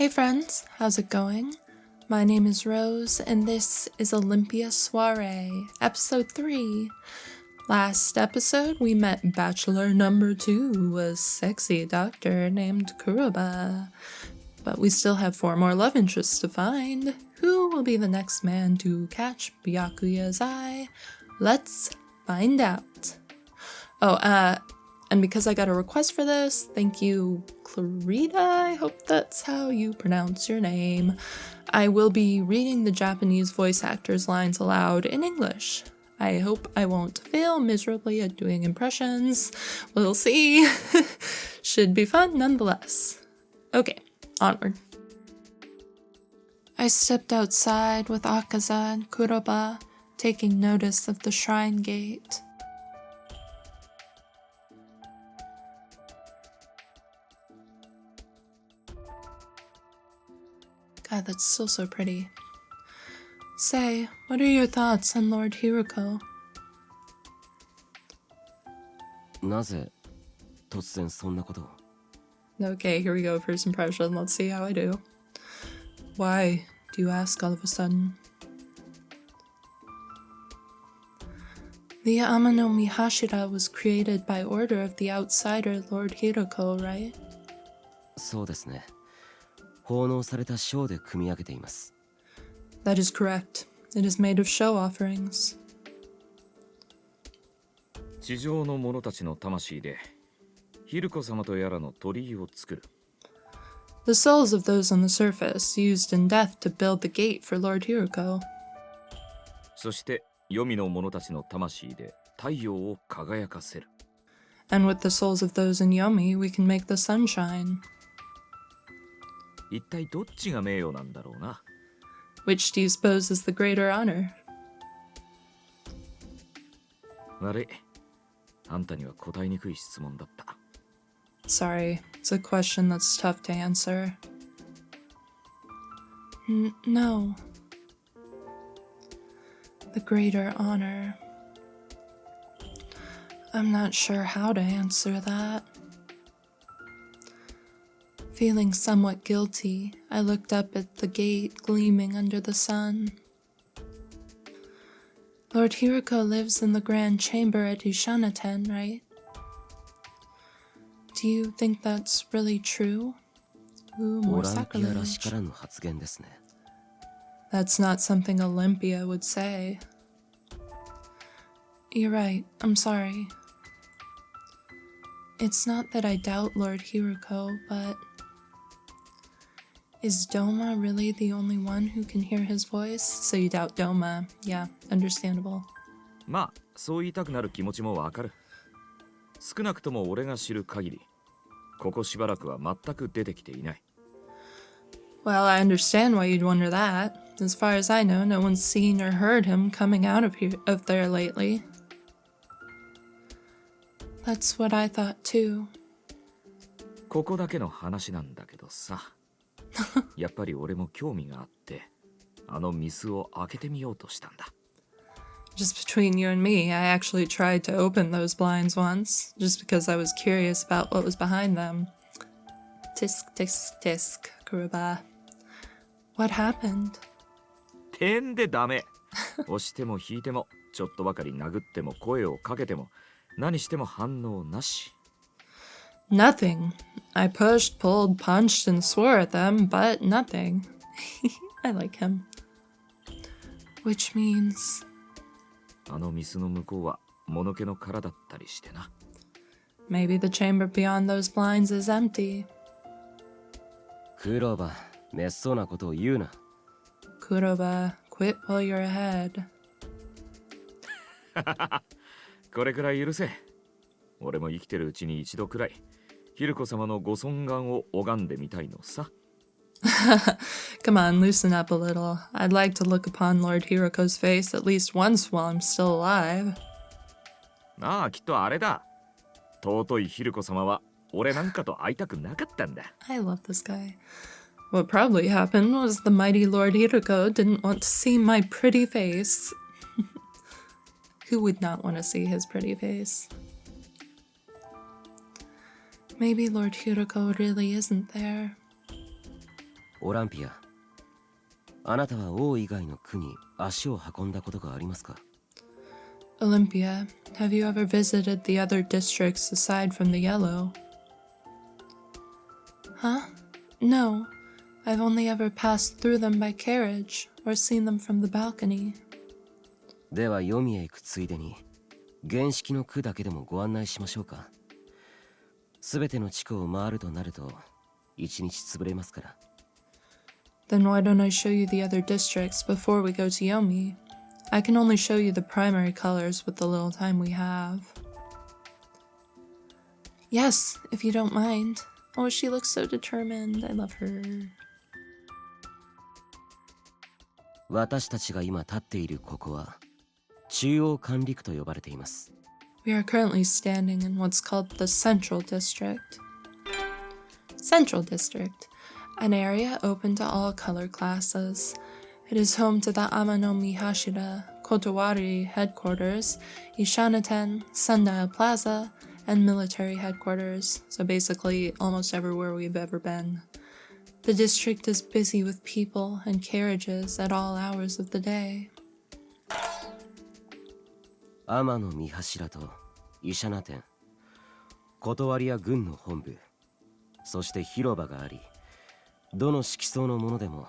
Hey friends, how's it going? My name is Rose, and this is Olympia Soiree, episode 3. Last episode, we met bachelor number 2, a sexy doctor named Kuroba. But we still have 4 more love interests to find. Who will be the next man to catch Byakuya's eye? Let's find out. And because I got a request for this, thank you, Clarita, I hope that's how you pronounce your name. I will be reading the Japanese voice actors' lines aloud in English. I hope I won't fail miserably at doing impressions. We'll see. Should be fun nonetheless. Okay, onward. I stepped outside with Akaza and Kuroba, taking notice of the shrine gate. God, that's still so pretty. Say, what are your thoughts on Lord Hiruko? なぜ突然そんなことを? Okay, here we go, first impression. Let's see how I do. Why do you ask all of a sudden? The Amano Mihashira was created by order of the outsider Lord Hiruko, right? そうですね。奉納された章で組み上げています。 That is correct. It is made of show offerings. 地上の者たちの魂でヒルコ様とやらの鳥居を作る。 The souls of those on the surface used in death to build the gate for Lord Hiruko. そして黄泉の者たちの魂で太陽を輝かせる。 And with the souls of those in Yomi, we can make the sun shine. 一体どっちが名誉なんだろうな。 Which do you suppose is the greater honor? 悪い。あんたには答えにくい質問だった。 Sorry, it's a question that's tough to answer. No. The greater honor. I'm not sure how to answer that. Feeling somewhat guilty, I looked up at the gate gleaming under the sun. Lord Hiruko lives in the grand chamber at Ishanaten, right? Do you think that's really true? Ooh, オ more ランピアらし sacrilege. からぬ発言ですね。 That's not something Olympia would say. You're right, I'm sorry. It's not that I doubt Lord Hiruko, but... Is Doma really the only one who can hear his voice? So you doubt Doma. Yeah, understandable. まあ、そう言いたくなる気持ちもわかる。少なくとも俺が知る限り、ここしばらくは全く出てきていない。 Well, I understand why you'd wonder that. As far as I know, no one's seen or heard him coming out of there lately. That's what I thought too. ここだけの話なんだけどさ。やっぱり俺も興味があって、あのミスを開けてみようとしたんだ。 Just between you and me, I actually tried to open those blinds once, just because I was curious about what was behind them. Tisk, tisk, tisk, Kuroba. What happened? てんでダメ。押しても引いても、ちょっとばかり殴っても声をかけても、何しても反応なし。 Nothing. I pushed, pulled, punched, and swore at them, but nothing. I like him. Which means... あのミスの向こうは物気の殻だったりしてな。 Maybe the chamber beyond those blinds is empty. クローバー、滅相なことを言うな。 Kuroba, quit while you're ahead. これくらい許せ。俺も生きてるうちに一度くらい、ヒルコ様のご尊顔を拝んでみたいのさ。Come on, loosen up a little. I'd like to look upon Lord Hiruko's face at least once while I'm still alive. ああ、きっとあれだ。尊いヒルコ様は俺なんかと会いたくなかったんだ。 I love this guy. What probably happened was the mighty Lord Hiruko didn't want to see my pretty face. Who would not want to see his pretty face? Maybe Lord Hiruko really isn't there. オランピア、あなたは王以外の区に足を運んだことがありますか？ Olympia, have you ever visited the other districts aside from the yellow? Huh? No. I've only ever passed through them by carriage or seen them from the balcony. では読みへ行くついでに原式の区だけでもご案内しましょうか。すべての地区を回るとなると一日潰れますから。 Then why don't I show you the other districts before we go to Yomi? I can only show you the primary colors with the little time we have. Yes, if you don't mind. Oh, she looks so determined. I love her. 私たちが今立っているここは中央管理区と呼ばれています。 We are currently standing in what's called the Central District. Central District, an area open to all color classes. It is home to the Amano Mihashira, Kotowari headquarters, Ishanaten, Sundial Plaza, and military headquarters, so basically almost everywhere we've ever been. The district is busy with people and carriages at all hours of the day. 天の御柱と医者名店、断りや軍の本部、そして広場があり、どの色相のものでも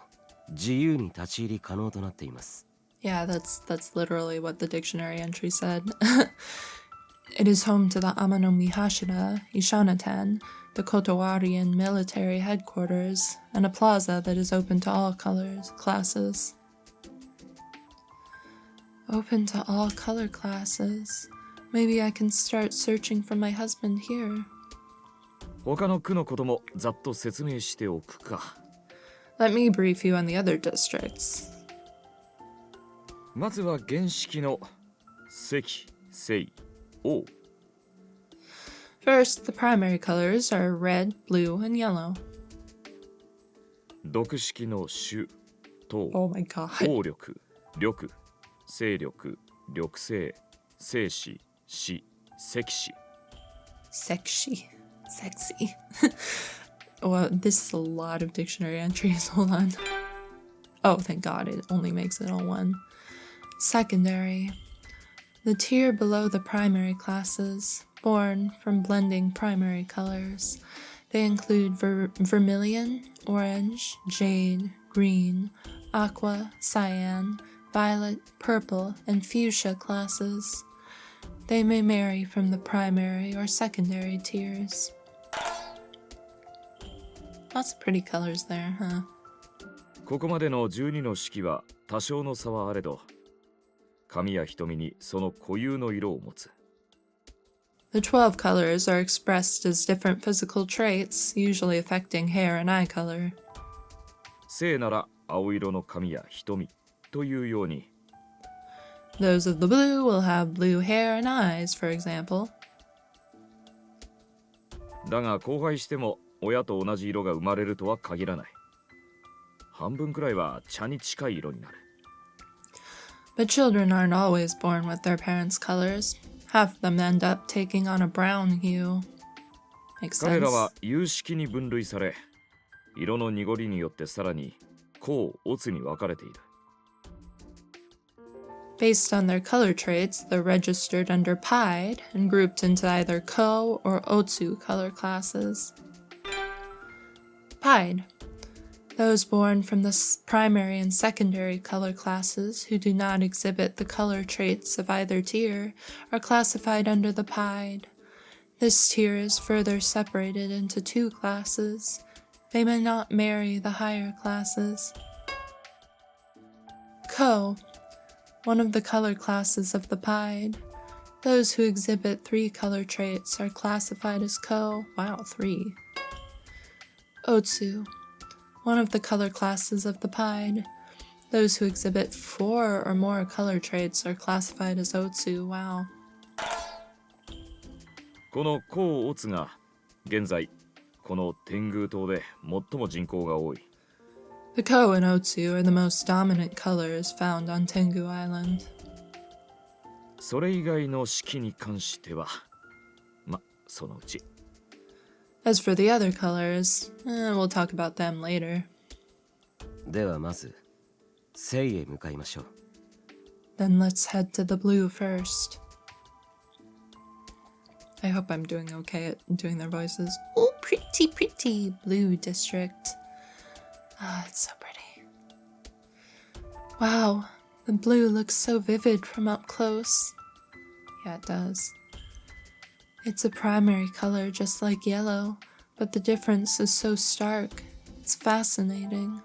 自由に立ち入り可能となっています。 Yeah, that's literally what the dictionary entry said. It is home to the Amano Mihashira, Ishanaten, the Kotowarian military headquarters, and a plaza that is open to all classes. Open to all color classes. Maybe I can start searching for my husband here. 他の区のこともざっと説明しておくか。Let me brief you on the other districts. まずは原式の赤、青、王。First, the primary colors are red, blue, and yellow. 独式の主、党、 Oh my god. 王力、力、勢力、力勢、生死、死、赤死。 Sexy. Sexy. Well, this is a lot of dictionary entries. Hold on. Oh, thank God, it only makes it all one. Secondary. The tier below the primary classes, born from blending primary colors. They include vermilion, orange, jade, green, aqua, cyan, violet, purple, and fuchsia classes. They may vary from the primary or secondary tiers. Lots of pretty colors there, huh? ここまでの12の式は多少の差はあれど、髪や瞳にその固有の色を持つ。The 12 colors are expressed as different physical traits, usually affecting hair and eye color. 青なら青色の髪や瞳というように、 Those of the blue will have blue hair and eyes, for example. だが交配しても親と同じ色が生まれるとは限らない。半分くらいは茶に近い色になる。 But children aren't always born with their parents' colors. Half of them end up taking on a brown hue. Makes 彼 sense. らは有識に分類され、色の濁りによってさらに甲、乙に分かれている。 Based on their color traits, they're registered under Pied and grouped into either Ko or Otsu color classes. Pied. Those born from the primary and secondary color classes who do not exhibit the color traits of either tier are classified under the Pied. This tier is further separated into two classes. They may not marry the higher classes. Ko. One of the color classes of the Pied. Those who exhibit 3 color traits are classified as Ko. Wow, 3. Otsu. One of the color classes of the Pied. Those who exhibit 4 or more color traits are classified as Otsu. Wow. この甲、乙が現在この天狗島で最も人口が多い。 The Ko and Otsu are the most dominant colors found on Tengu Island. それ以外の式に関しては、そのうち。 As for the other colors, we'll talk about them later. ではまず聖へ向かいましょう。 Then let's head to the blue first. I hope I'm doing okay at doing their voices. Oh, pretty, pretty blue district. Ah, it's so pretty. Wow, the blue looks so vivid from up close. Yeah, it does. It's a primary color just like yellow, but the difference is so stark. It's fascinating.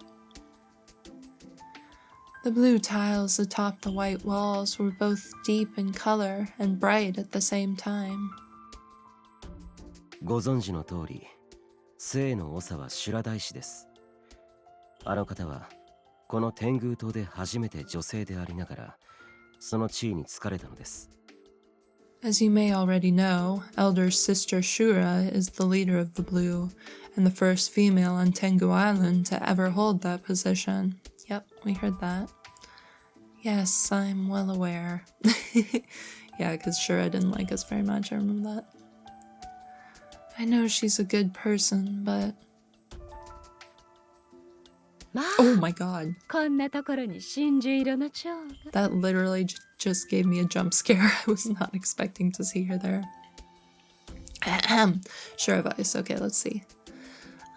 The blue tiles atop the white walls were both deep in color and bright at the same time. ご存知の通り、聖の長は修羅大師です。あの方はこの天狗島で初めて女性でありながら、その地位に就かれたのです。As you may already know, Elder Sister Shura is the leader of the Blue, and the first female on Tengu Island to ever hold that position. Yep, we heard that. Yes, I'm well aware. Yeah, because Shura didn't like us very much, I remember that. I know she's a good person, but... Oh my god. That literally just gave me a jump scare. I was not expecting to see her there. Sure advice. Okay, let's see.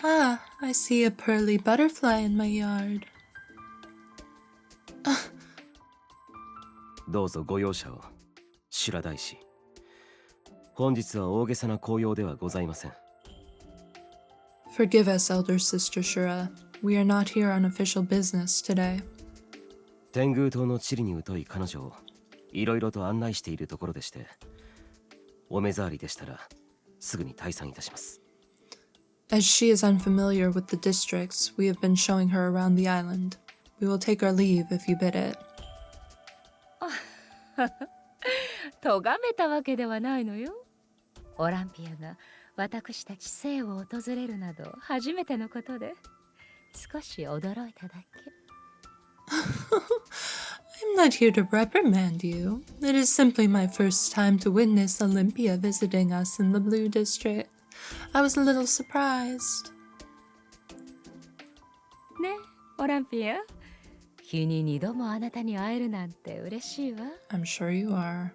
Ah, I see a pearly butterfly in my yard. どうぞご容赦を、修羅大師。本日は大げさな紅葉ではございません。Forgive us, Elder Sister Shura. We are not here on official business today. 天狗島の地理に疎い彼女をいろいろと案内しているところでして、お目障りでしたらすぐに退散いたします。As she is unfamiliar with the districts, we have been showing her around the island. We will take our leave if you bid it. 咎めたわけではないのよ。オランピアが私たち聖を訪れるなど初めてのことで少し驚いただけ。I'm not here to reprimand you. It is simply my first time to witness Olympia visiting us in the Blue District. I was a little surprised. ね、オランピア。日に2度もあなたに会えるなんて嬉しいわ。I'm sure you are.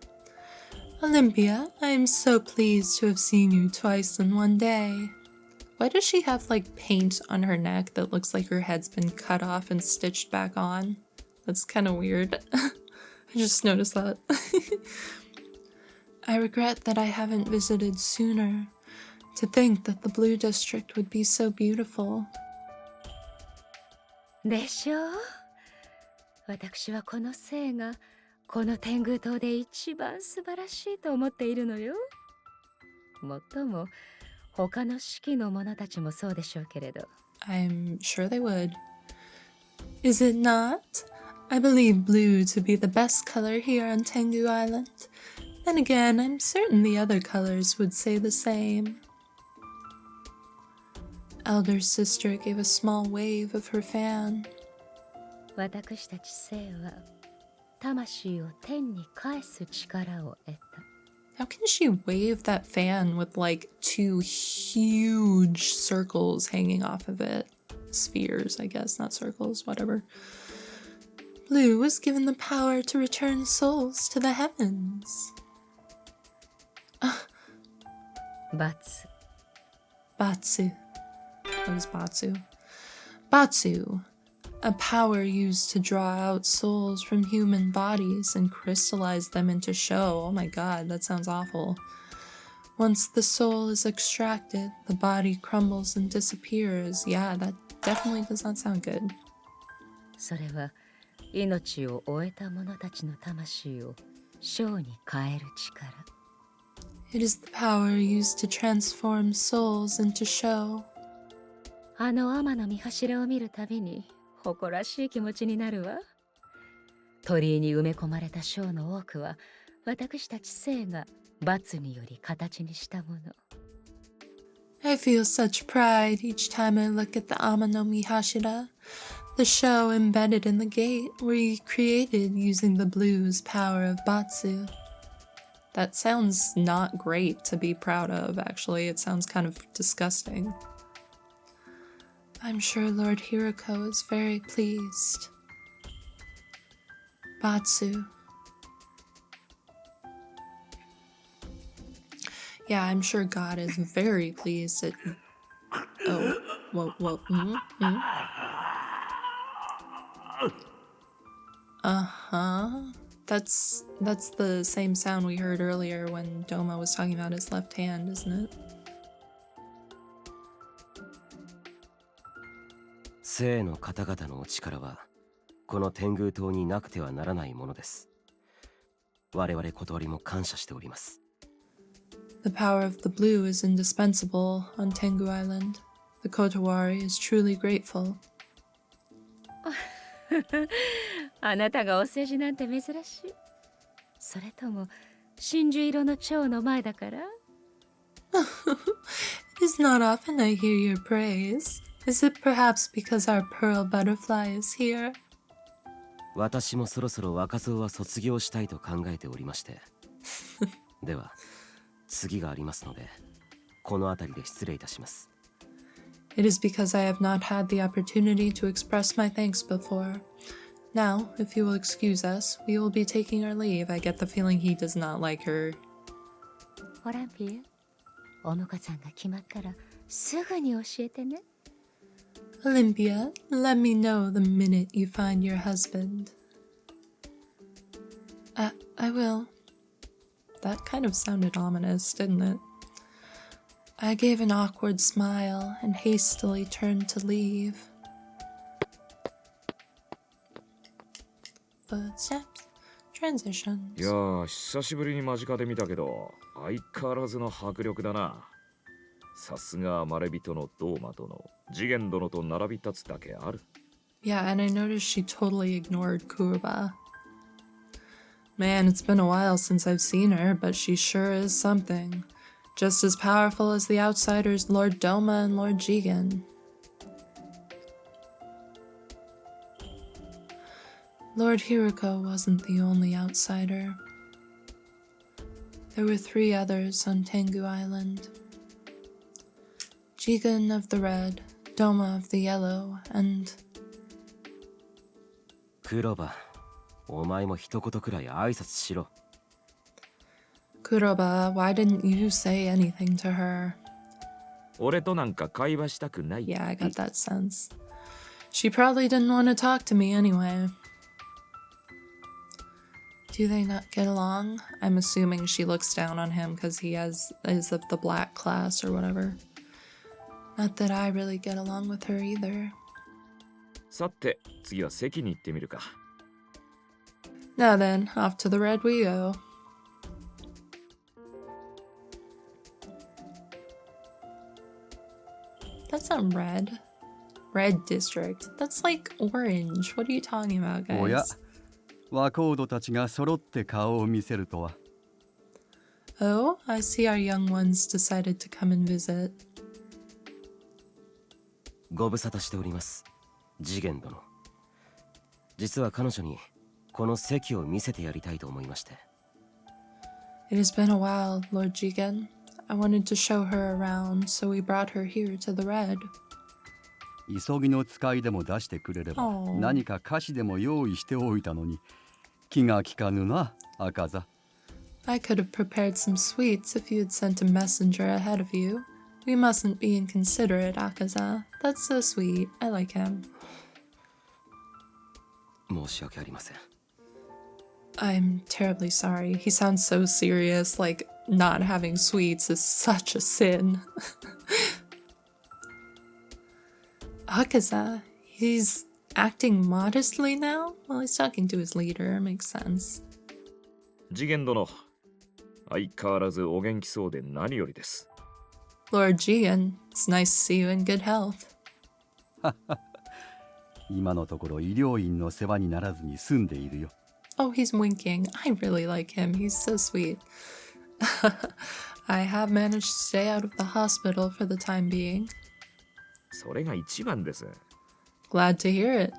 Olympia, I am so pleased to have seen you twice in one day. Why does she have like paint on her neck that looks like her head's been cut off and stitched back on? That's kind of weird. I just noticed that. I regret that I haven't visited sooner. To think that the Blue District would be so beautiful. でしょう。私はこの聖がこの天狗島で一番素晴らしいと思っているのよ。もっとも他の四季の者たちもそうでしょうけれど。I'm sure they would. Is it not? I believe blue to be the best color here on Tengu Island. And again, I'm certain the other colors would say the same. Elder Sister gave a small wave of her fan. 私たち聖は魂を天に返す力を得た。How can she wave that fan with like two huge circles hanging off of it? Spheres, I guess, not circles, whatever. Blue was given the power to return souls to the heavens. Batsu. Batsu. What is Batsu? Batsu. A power used to draw out souls from human bodies and crystallize them into show. Oh my god, that sounds awful. Once the soul is extracted, the body crumbles and disappears. Yeah, that definitely does not sound good. それは命を終えた者たちの魂を小に変える力。It is the power used to transform souls into show. あの天の御柱を見るたびに誇らしい気持ちになるわ。鳥居に埋め込まれた章の多くは私たち聖が罰により形にしたもの。I feel such pride each time I look at the Ama no Mihashira, the show embedded in the gate we created using the blue's power of Batsu. That sounds not great to be proud of, actually. It sounds kind of disgusting. I'm sure Lord Hiruko is very pleased. Batsu. Yeah, I'm sure God is very pleased at... Oh, whoa. Uh-huh. That's the same sound we heard earlier when Doma was talking about his left hand, isn't it? 聖の方々のお力はこの天狗島になくてはならないものです。我々小通りも感謝しております。The power of the blue is indispensable on Tengu Island. The Kotowari is truly grateful. あなたがお世辞なんて珍しい。それとも真珠色の蝶の前だから？ It is not often I hear your praise. Is it perhaps because our pearl butterfly is here? 私もそろそろ若造は卒業したいと考えておりまして。では、次がありますので、この辺りで失礼いたします。It is because I have not had the opportunity to express my thanks before. Now, if you will excuse us, we will be taking our leave. I get the feeling he does not like her. オランピア、おむかさんが決まったらすぐに教えてね。Olympia, let me know the minute you find your husband. I will. That kind of sounded ominous, didn't it? I gave an awkward smile and hastily turned to leave. Footsteps, transitions. いやー、久しぶりに間近で見たけど、相変わらずの迫力だな。さすがアマレ人のドーマ殿、次元殿と並び立つだけある。Yeah, and I noticed she totally ignored Kuroba. Man, it's been a while since I've seen her, but she sure is something. Just as powerful as the outsiders Lord Doma and Lord Jigen. Lord Hiruko wasn't the only outsider. There were 3 others on Tengu Island. Jigen of the red, Doma of the yellow, and... クロバ、お前も一言くらい挨拶しろ。Kuroba, why didn't you say anything to her? 俺となんか会話したくない。Yeah, I got that sense. She probably didn't want to talk to me anyway. Do they not get along? I'm assuming she looks down on him because he is of the black class or whatever. Not that I really get along with her either. さて、次は席に行ってみるか。Now then, off to the red we go. That's not red. Red district. That's like orange. What are you talking about, guys? おや、ワコードたちが揃って顔を見せるとは。Oh, I see our young ones decided to come and visit. ご無沙汰しております、次元殿。実は彼女にこの席を見せてやりたいと思いまして。It has been a while, Lord Jigen. I wanted to show her around, so we brought her here to the red. 急ぎの使いでも出してくれれば、何か菓子でも用意しておいたのに、気が利かぬな、赤座。I could have prepared some sweets if you had sent a messenger ahead of you. We mustn't be inconsiderate, Akaza. That's so sweet. I like him. 申し訳ありません。I'm terribly sorry. He sounds so serious, like not having sweets is such a sin. Akaza, he's acting modestly now? Well, he's talking to his leader. Makes sense. 次元殿、相変わらずお元気そうで何よりです。Lord Jigen, it's nice to see you in good health. 今のところ医療院の世話にならずに済んでいるよ。Oh, he's winking. I really like him. He's so sweet. I have managed to stay out of the hospital for the time being. それが一番です。Glad to hear it.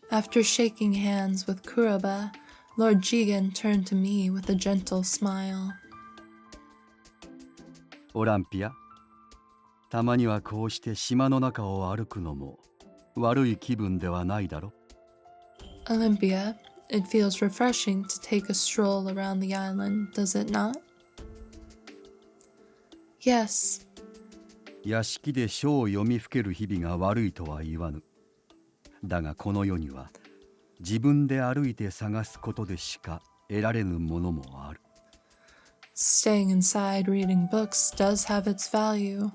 After shaking hands with Kuroba, Lord Jigen turned to me with a gentle smile. オランピア、たまにはこうして島の中を歩くのも悪い気分ではないだろ。Olympia, it feels refreshing to take a stroll around the island, does it not? Yes. 屋敷で書を読みふける日々が悪いとは言わぬ。だがこの世には自分で歩いて探すことでしか得られぬものもある。Staying inside reading books does have its value,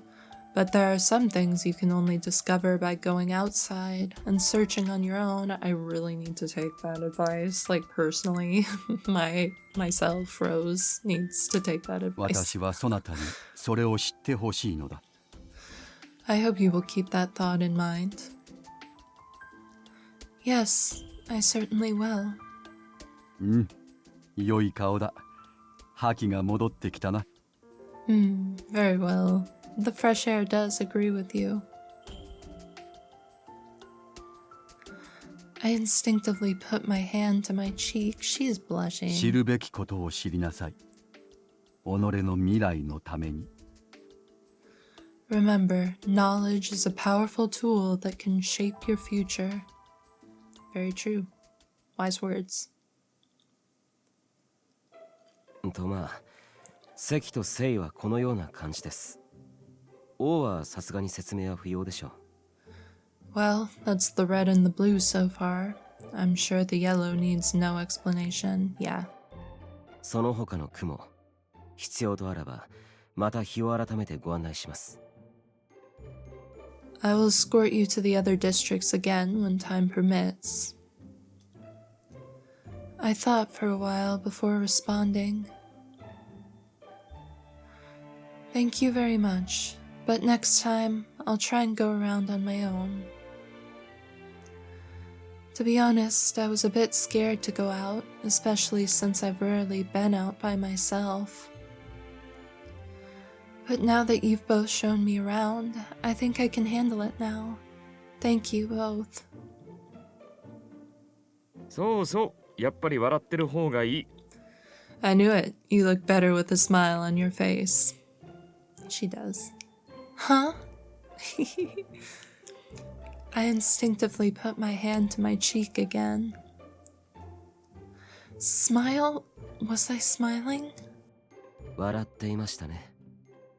but there are some things you can only discover by going outside and searching on your own. I really need to take that advice. Like personally, myself, Rose, needs to take that advice. 私はそなたにそれを知ってほしいのだ。I hope you will keep that thought in mind. Yes, I certainly will. 良い顔だ。覇気が戻ってきたな。Very well. The fresh air does agree with you. I instinctively put my hand to my cheek. She is 知 blushing. るべきことを知りなさい。己の未来のために。Remember, knowledge is a powerful tool that can shape your future. Very true. Wise words. とまあ、関と聖はこのような感じです。王はさすがに説明は不要でしょう。Well, that's the red and the blue so far. I'm sure the yellow needs no explanation. Yeah. その他の雲、必要とあらば、また日を改めてご案内します。I will escort you to the other districts again when time permits. I thought for a while before responding. Thank you very much, but next time I'll try and go around on my own. To be honest, I was a bit scared to go out, especially since I've rarely been out by myself. But now that you've both shown me around, I think I can handle it now. Thank you both. そうそう、やっぱり笑ってる方がいい。I knew it. You look better with a smile on your face. She does. Huh? I instinctively put my hand to my cheek again. Smile? Was I smiling? 笑っていましたね。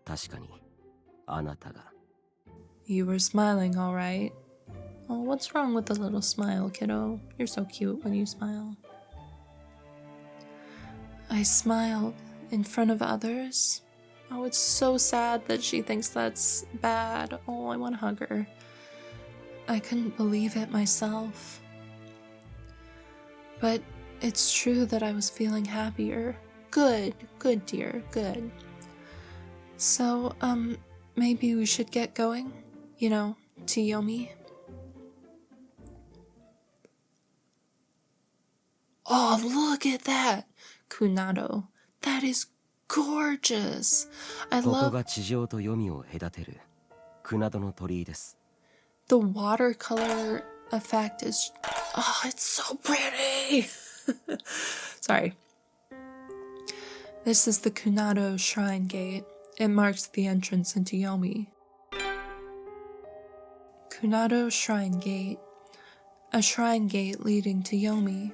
確かに、あなたが。You were smiling, all right. Oh, what's wrong with a little smile, kiddo? You're so cute when you smile. I smiled in front of others. Oh, it's so sad that she thinks that's bad. Oh, I want to hug her. I couldn't believe it myself. But it's true that I was feeling happier. Good, dear, good. So, maybe we should get going? You know, to Yomi? Oh, look at that! Kunado. That is gorgeous! I ここ love が地上と黄泉を隔てるクナドの鳥居です。the watercolor effect is... Oh, it's so pretty! Sorry. This is the Kunado Shrine Gate. It marks the entrance into Yomi. Kunado Shrine Gate. A shrine gate leading to Yomi.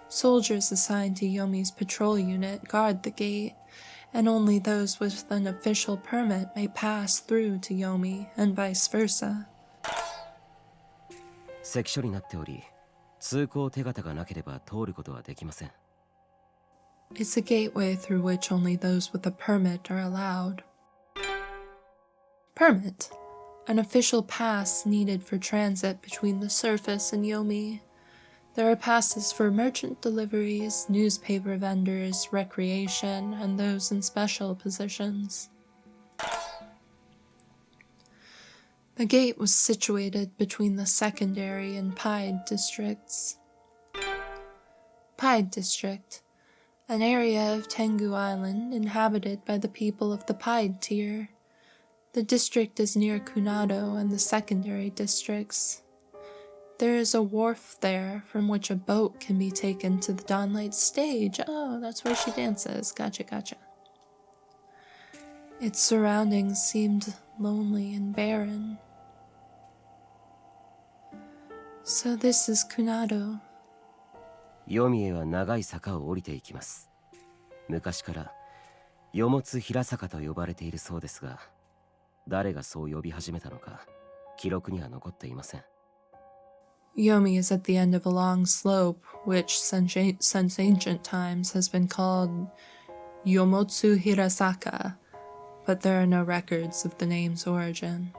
Soldiers assigned to Yomi's patrol unit guard the gate, and only those with an official permit may pass through to Yomi, and vice versa. 関所になっており、通行手形がなければ通ることはできません。It's a gateway through which only those with a permit are allowed. Permit. An official pass needed for transit between the surface and Yomi. There are passes for merchant deliveries, newspaper vendors, recreation, and those in special positions. The gate was situated between the secondary and Pied districts. Pied District. An area of Tengu Island inhabited by the people of the Pied tier. The district is near Kunado and the secondary districts. There is a wharf there from which a boat can be taken to the Dawnlight stage. Oh, that's where she dances. Gotcha. Its surroundings seemed lonely and barren. So this is Kunado. ヨミへは長い坂を降りていきます。昔からよもつ平坂と呼ばれているそうですが、誰がそう呼び始めたのか記録には残っていません。Yomi is at the end of a long slope, which since ancient times has been called Yomotsu Hirasaka, but there are no records of the name's origin.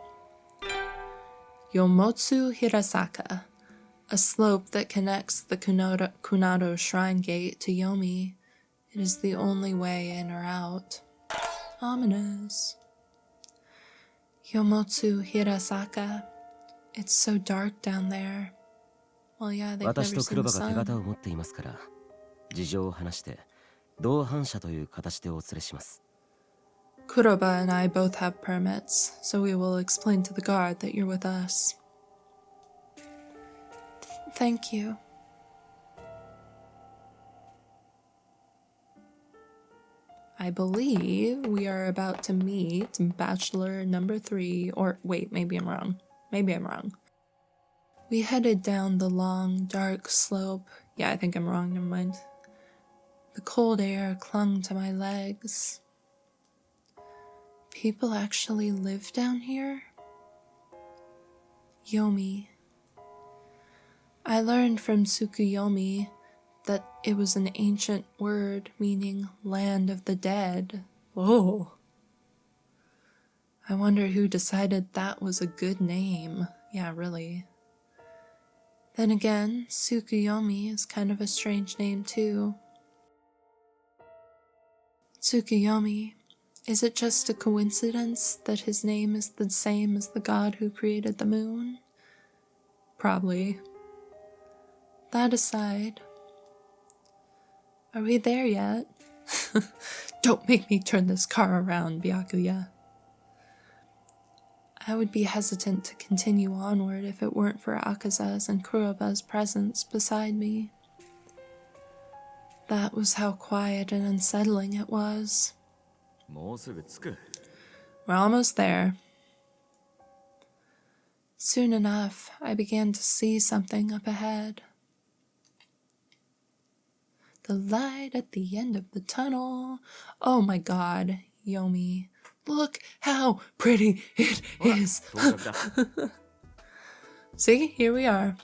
Yomotsu Hirasaka, a slope that connects the Kunado Shrine Gate to Yomi. It is the only way in or out. Ominous. Yomotsu Hirasaka. It's so dark down there. Well, yeah, they've never 私と seen 黒 the 羽が手 sun. 形を持っていますから、事情を話して同伴者という形でお連れします。Kuroba and I both have permits, so we will explain to the guard that you're with us. Thank you. I believe we are about to meet Bachelor number 3, or wait, maybe I'm wrong. We headed down the long, dark slope. Yeah, I think I'm wrong, never mind. The cold air clung to my legs. People actually live down here? Yomi. I learned from Tsukuyomi that it was an ancient word meaning land of the dead. Whoa. I wonder who decided that was a good name. Yeah, really. Then again, Tsukuyomi is kind of a strange name too. Tsukuyomi, is it just a coincidence that his name is the same as the god who created the moon? Probably. That aside, are we there yet? Don't make me turn this car around, Byakuya. I would be hesitant to continue onward if it weren't for Akaza's and Kuroba's presence beside me. That was how quiet and unsettling it was. We're almost there. Soon enough, I began to see something up ahead. The light at the end of the tunnel. Oh my god, Yomi. Look how pretty it is. See, here we are.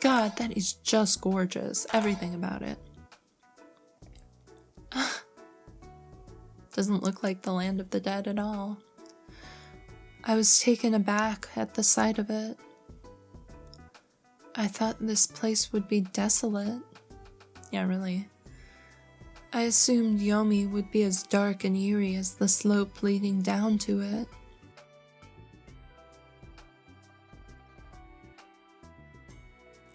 God, that is just gorgeous. Everything about it. Doesn't look like the land of the dead at all. I was taken aback at the sight of it. I thought this place would be desolate. Yeah, really. I assumed Yomi would be as dark and eerie as the slope leading down to it.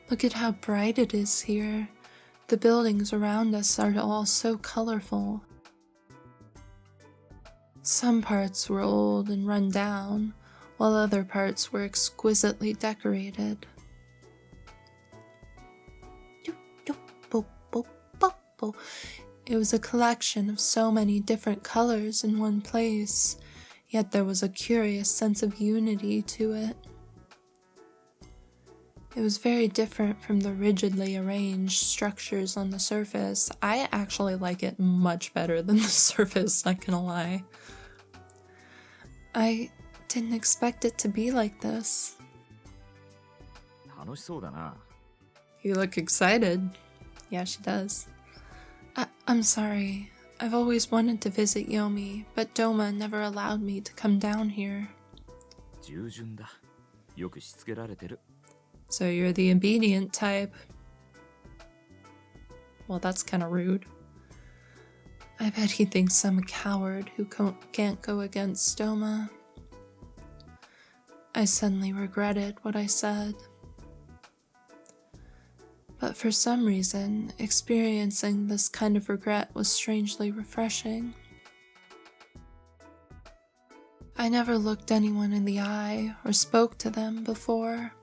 Look at how bright it is here. The buildings around us are all so colorful. Some parts were old and run down, while other parts were exquisitely decorated. It was a collection of so many different colors in one place, yet there was a curious sense of unity to it. It was very different from the rigidly arranged structures on the surface. I actually like it much better than the surface, not gonna lie. I didn't expect it to be like this. You look excited. Yeah, she does. I'm sorry. I've always wanted to visit Yomi, but Doma never allowed me to come down here. So you're the obedient type. Well, that's kind of rude. I bet he thinks I'm a coward who can't go against Doma. I suddenly regretted what I said. But for some reason, experiencing this kind of regret was strangely refreshing. I never looked anyone in the eye or spoke to them before.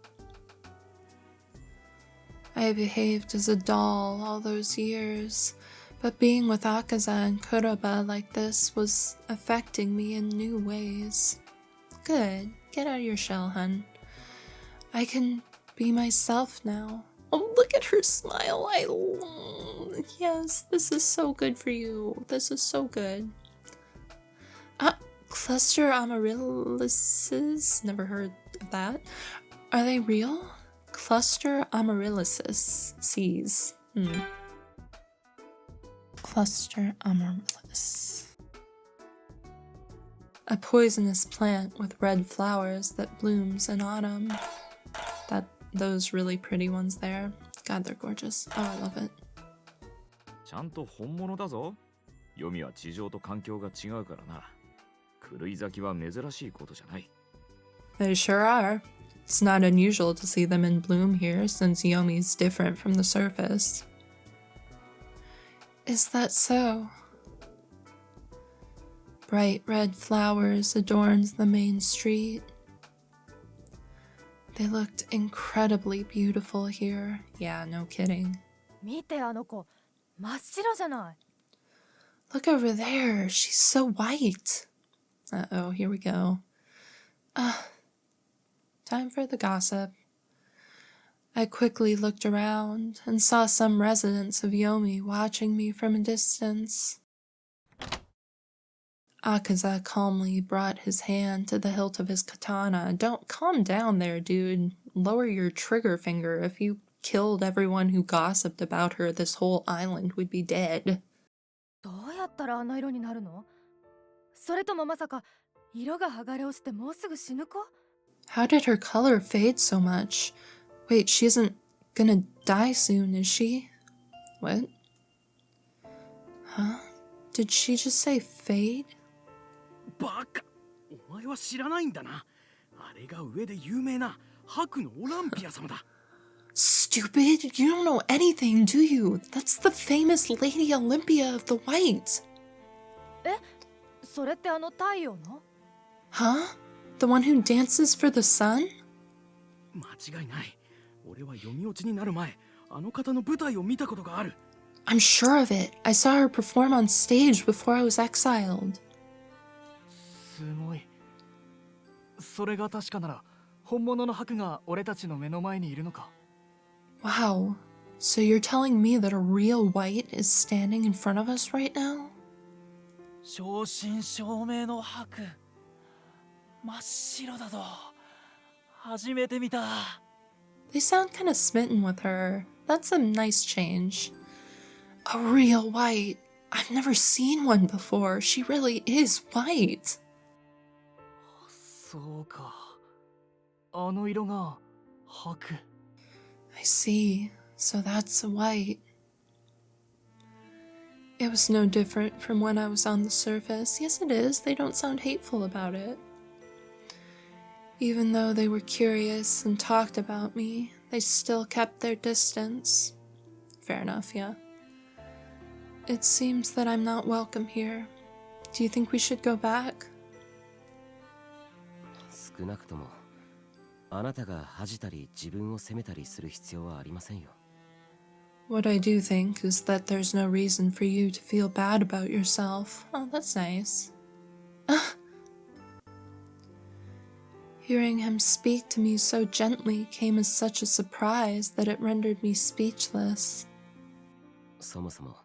I behaved as a doll all those years, but being with Akaza and Kuroba like this was affecting me in new ways. good. Get out of your shell, hun. I can be myself now. Oh, look at her smile. Yes, this is so good for you. This is so good. Cluster amaryllises? Never heard of that. Are they real? Cluster amaryllises. Seas. Cluster amaryllis. A poisonous plant with red flowers that blooms in autumn. Those really pretty ones there. God, they're gorgeous. Oh, I love it. ちゃんと本物だぞ。読みは地上と環境が違うからな。狂い咲きは珍しいことじゃない。They sure are. It's not unusual to see them in bloom here since Yomi's different from the surface. Is that so? Bright red flowers adorned the main street. They looked incredibly beautiful here. Yeah, no kidding. 見てあの子、真っ白じゃない。Look over there. She's so white. Uh-oh, here we go. Time for the gossip. I quickly looked around and saw some residents of Yomi watching me from a distance. Akaza calmly brought his hand to the hilt of his katana. Don't calm down there, dude. Lower your trigger finger. If you killed everyone who gossiped about her, this whole island would be dead. どうやったらあの色になるの？それともまさか色が剥がれ落ちてもうすぐ死ぬ子？ How did her color fade so much? Wait, she isn't gonna die soon, is she? What? Huh? Did she just say fade? バカ！お前は知らないんだな。あれが上で有名な白のオランピア様だ。Stupid! You don't know anything, do you? That's the famous Lady Olympia of the White. え、それってあの太陽の？ Huh? The one who dances for the sun? 間違いない。俺は読み落ちになる前、あの方の舞台を見たことがある。I'm sure of it. I saw her perform on stage before I was exiled. すごい。それが確かなら、本物の白が俺たちの目の前にいるのか。Wow. So you're telling me that a real white is standing in front of us right now? 正真正銘の白。真っ白だぞ。初めて見た。They sound kind of smitten with her. That's a nice change. A real white. I've never seen one before. She really is white. そうか。あの色が白。I see. So that's a white. It was no different from when I was on the surface. Yes, it is. They don't sound hateful about it. Even though they were curious and talked about me, they still kept their distance. Fair enough, yeah. It seems that I'm not welcome here. Do you think we should go back? 少なくともあなたが恥じたり自分を責めたりする必要はありませんよ。 What I do think is that there's no reason for you to feel bad about yourself. Oh, that's nice. Hearing him speak to me so gently came as such a surprise that it rendered me speechless. そもそも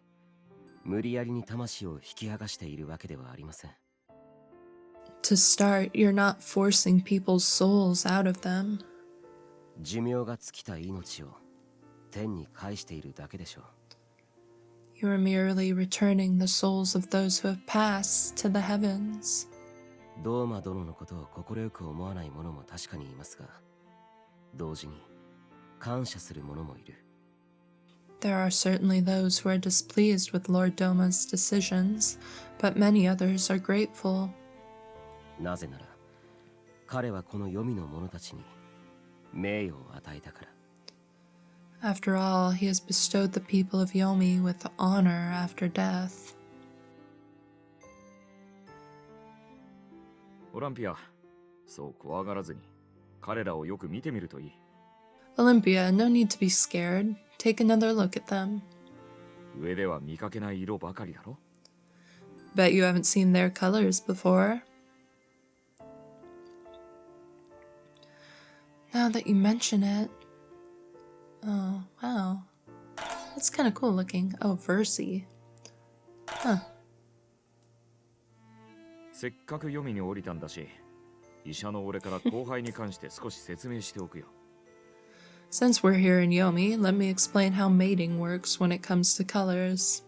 無理やりに魂を引き剥がしているわけではありません。 To start, you're not forcing people's souls out of them. 寿命が尽きた命を天に返しているだけでしょう。 You are merely returning the souls of those who have passed to the heavens. ドーマ殿のことを快く思わない者も確かにいますが、同時に感謝する者もいる。 There are certainly those who are displeased with Lord Doma's decisions, but many others are grateful. なぜなら、彼はこの黄泉の者たちに名誉を与えたから。 After all, he has bestowed the people of Yomi with honor after death. オランピア、そう怖がらずに彼らをよく見てみるといい。 Olympia, no need to be scared. Take another look at them. 上では見かけない色ばかりだろ。 Bet you haven't seen their colors before. Now that you mention it. Oh, wow. That's kind of cool looking. Oh, Versi. Huh. せっかく読みに降りたんだし、医者の俺から後輩に関して少し説明しておくよ。Since we're here in Yomi, let me explain how mating works when it comes to colors.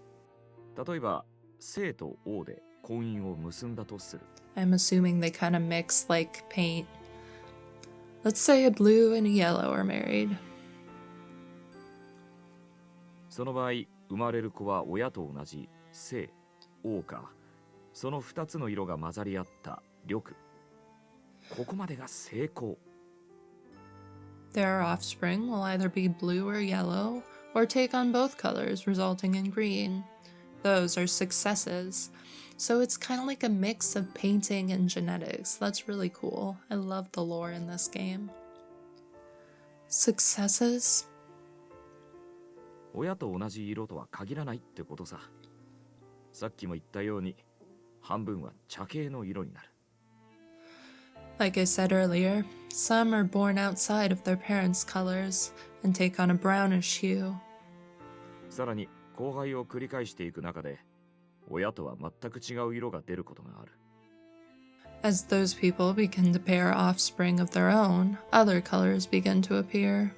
例えば、生と王で婚姻を結んだとする。I'm assuming they kind of mix like paint. Let's say a blue and a yellow are married. その場合、生まれる子は親と同じ生、王か、その2つの色が混ざり合った緑。ここまでが成功。Their offspring will either be blue or yellow, or take on both colors, resulting in green. Those are successes. So it's kind of like a mix of painting and genetics. That's really cool. I love the lore in this game. Successes? 親と同じ色とは限らないってことさ。さっきも言ったように、半分は茶系の色になる。Like I said earlier, some are born outside of their parents' colors and take on a brownish hue. さらに、交配を繰り返していく中で、親とは全く違う色が出ることがある。As those people begin to bear offspring of their own, other colors begin to appear.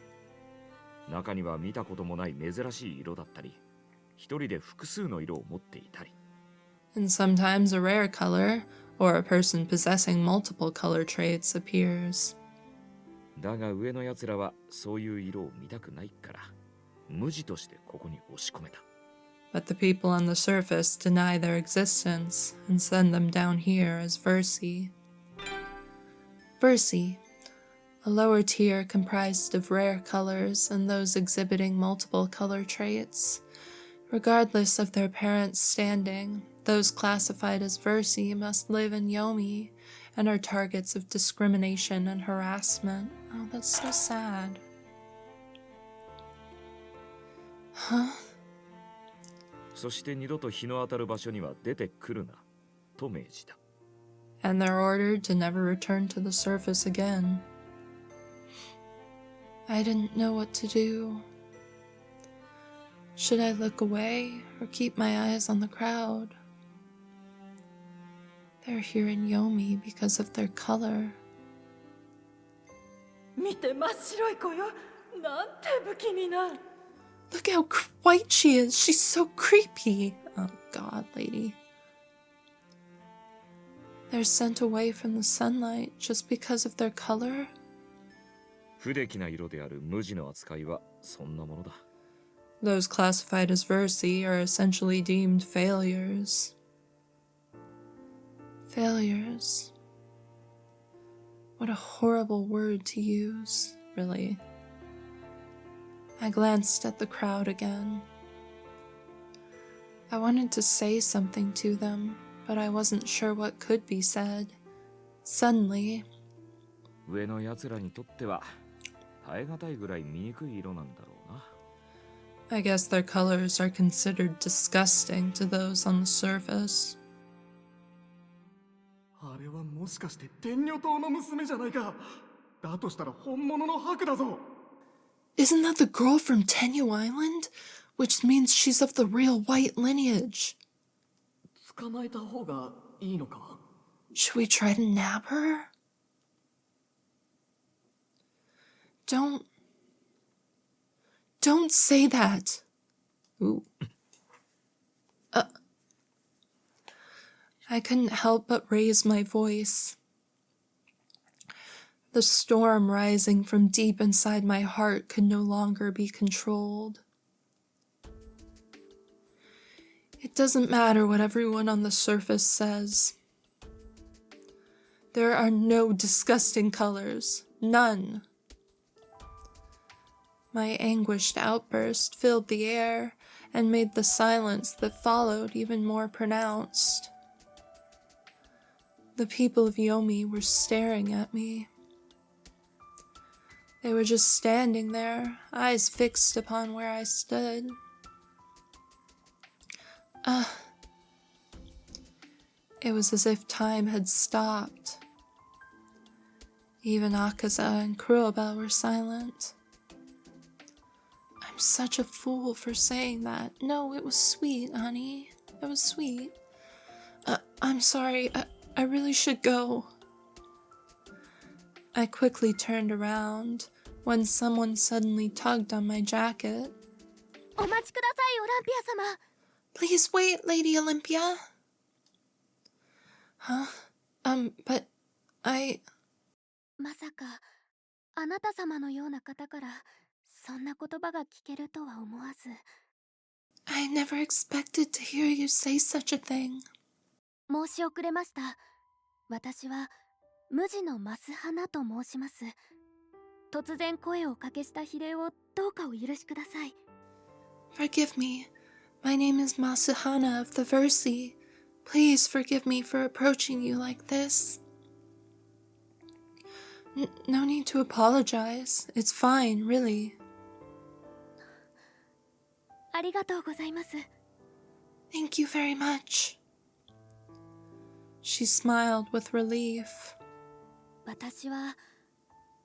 中には見たこともない珍しい色だったり、一人で複数の色を持っていたり。And sometimes a rare color, or a person possessing multiple color traits, appears. だが上の奴らはそういう色を見たくないから、無地としてここに押し込めた。But the people on the surface deny their existence and send them down here as Versi. Versi, a lower tier comprised of rare colors and those exhibiting multiple color traits. Regardless of their parents' standing, those classified as Versi must live in Yomi and are targets of discrimination and harassment. Oh, that's so sad. Huh? そして二度と日の当たる場所には出てくるな、と命じた。And they're ordered to never return to the surface again. I didn't know what to do. Should I look away or keep my eyes on the crowd? They're here in Yomi because of their color. 見て真っ白い子よ。なんて不気味な。Look how white she is. She's so creepy. Oh God, lady. They're sent away from the sunlight just because of their color? 不出来な色である無地の扱いはそんなものだ。Those classified as Versi are essentially deemed failures. Failures. What a horrible word to use, really. I glanced at the crowd again. I wanted to say something to them, but I wasn't sure what could be said. Suddenly, 上の奴らにとっては耐え難いぐらい醜い色なんだろうな。I guess their colors are considered disgusting to those on the surface. あれはもしかして天女島の娘じゃないか。だとしたら本物の白だぞ。Isn't that the girl from Tenyu Island? Which means she's of the real white lineage. 捕まえた方がいいのか？ Should we try to nab her? Don't say that. Ooh. I couldn't help but raise my voice. The storm rising from deep inside my heart could no longer be controlled. It doesn't matter what everyone on the surface says. There are no disgusting colors. None. My anguished outburst filled the air and made the silence that followed even more pronounced. The people of Yomi were staring at me. They were just standing there, eyes fixed upon where I stood. It was as if time had stopped. Even Akaza and Kuroba were silent. I'm such a fool for saying that. No, it was sweet, honey. It was sweet. I'm sorry. I really should go. I quickly turned around when someone suddenly tugged on my jacket. お待ちください、オランピア様。 Please wait, Lady Olympia. Huh? But I... まさかあなた様のような方からそんな言葉が聞けるとは思わず。 I never expected to hear you say such a thing. 申し遅れました。私は無地のマスハナと申します。突然声をおかけした非礼をどうかお許しください。 Forgive me. My name is Masuhana of the Versi. Please forgive me for approaching you like this. No need to apologize. It's fine, really. ありがとうございます。 Thank you very much. She smiled with relief. 私は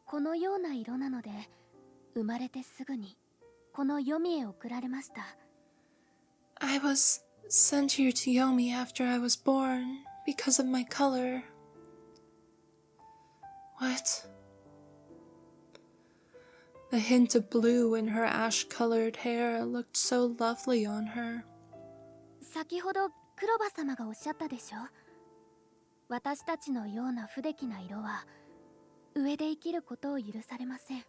このような色なので生まれてすぐにこのヨミへ送られました。 I was sent here to Yomi after I was born because of my color. What? The hint of blue in her ash-colored hair looked so lovely on her. 先ほど黒羽様がおっしゃったでしょ。私たちのような不出来な色は上で生きることを許されません。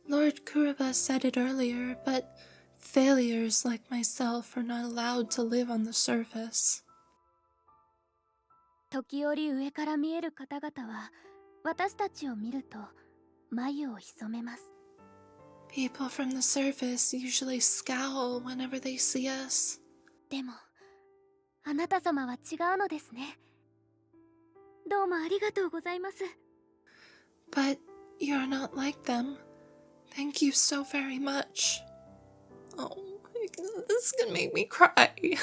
Lord Kuroba said it earlier, but failures like myself are not allowed to live on the surface. 時折上から見える方々は私たちを見ると眉を潜めます。 People from the surface usually scowl whenever they see us. でもあなた様は違うのですね。どうもありがとうございます。 But you're not like them. Thank you so very much. Oh, this is gonna make me cry.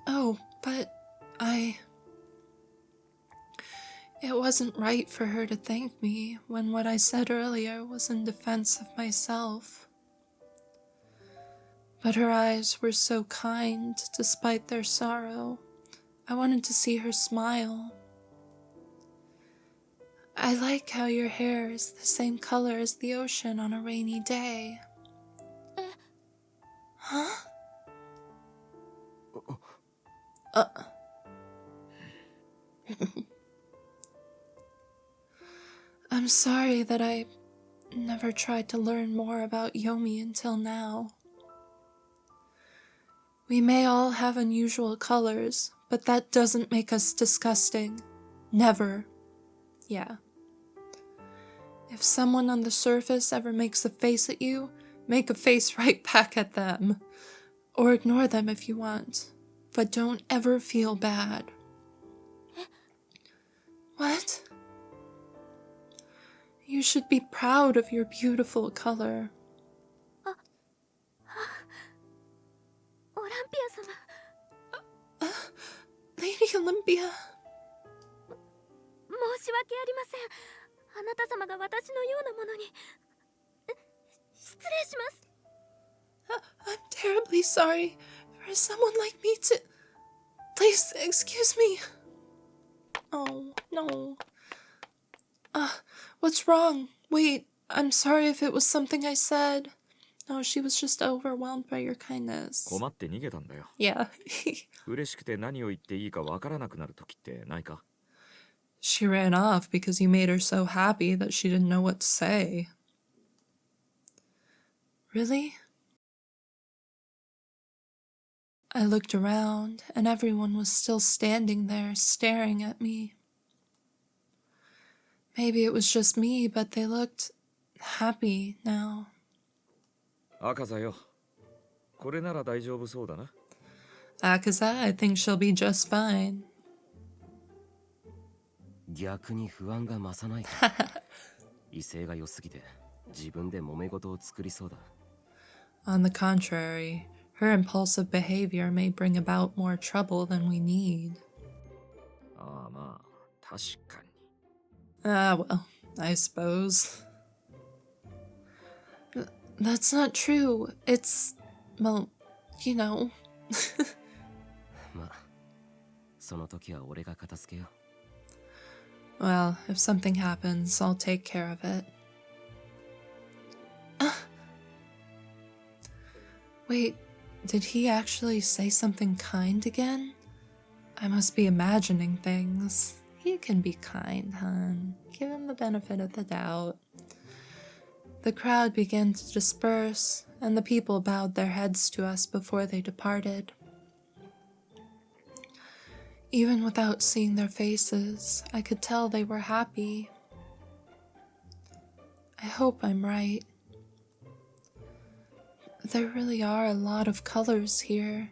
Oh, but It wasn't right for her to thank me when what I said earlier was in defense of myself. But her eyes were so kind despite their sorrow. I wanted to see her smile. I like how your hair is the same color as the ocean on a rainy day. Huh? I'm sorry that I never tried to learn more about Yomi until now. We may all have unusual colors, but that doesn't make us disgusting. Never. Yeah. If someone on the surface ever makes a face at you, make a face right back at them. Or ignore them if you want. But don't ever feel bad. What? You should be proud of your beautiful color. オランピア様。Lady Olympia. 申し訳ありません。あなた様が私のようなものに。失礼します。 I'm terribly sorry for someone like me to... Please, excuse me. Oh, no. What's wrong? Wait, I'm sorry if it was something I said. No, she was just overwhelmed by your kindness. 困って逃げたんだよ。Yeah. 嬉しくて何を言っていいかわからなくなる時ってないか？ She ran off because you made her so happy that she didn't know what to say. Really? I looked around, and everyone was still standing there, staring at me. Maybe it was just me, but they looked happy now. 赤座よ。これなら大丈夫そうだな。Akaza, I think she'll be just fine. 逆に不安が増さないか。威勢が良すぎて自分で揉め事を作りそうだ。On the contrary, her impulsive behavior may bring about more trouble than we need. ああまあ確かに。Ah, well, I suppose. That's not true. It's, well, you know. まあ、その時は俺が片付けよう。 Well, if something happens, I'll take care of it. Wait, did he actually say something kind again? I must be imagining things. He can be kind, hon. Give him the benefit of the doubt. The crowd began to disperse, and the people bowed their heads to us before they departed. Even without seeing their faces, I could tell they were happy. I hope I'm right. There really are a lot of colors here.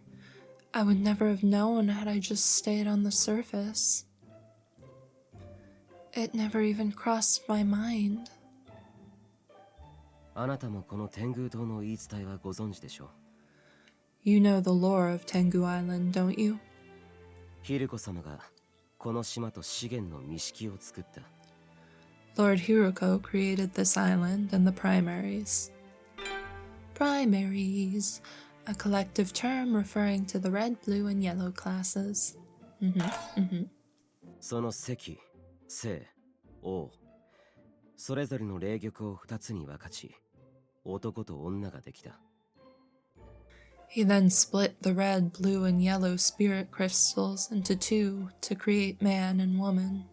I would never have known had I just stayed on the surface. It never even crossed my mind. あなたもこの天狗島の言い伝えはご存知でしょう。 You know the lore of Tengu Island, don't you? ヒルコ様がこの島と資源の見識を作った。 Lord Hiruko created this island and the primaries. Primaries, a collective term referring to the red, blue, and yellow classes. その石、聖、王、それぞれの霊玉を2つに分かち、男と女ができた。 He then split the red, blue, and yellow spirit crystals into two to create man and woman.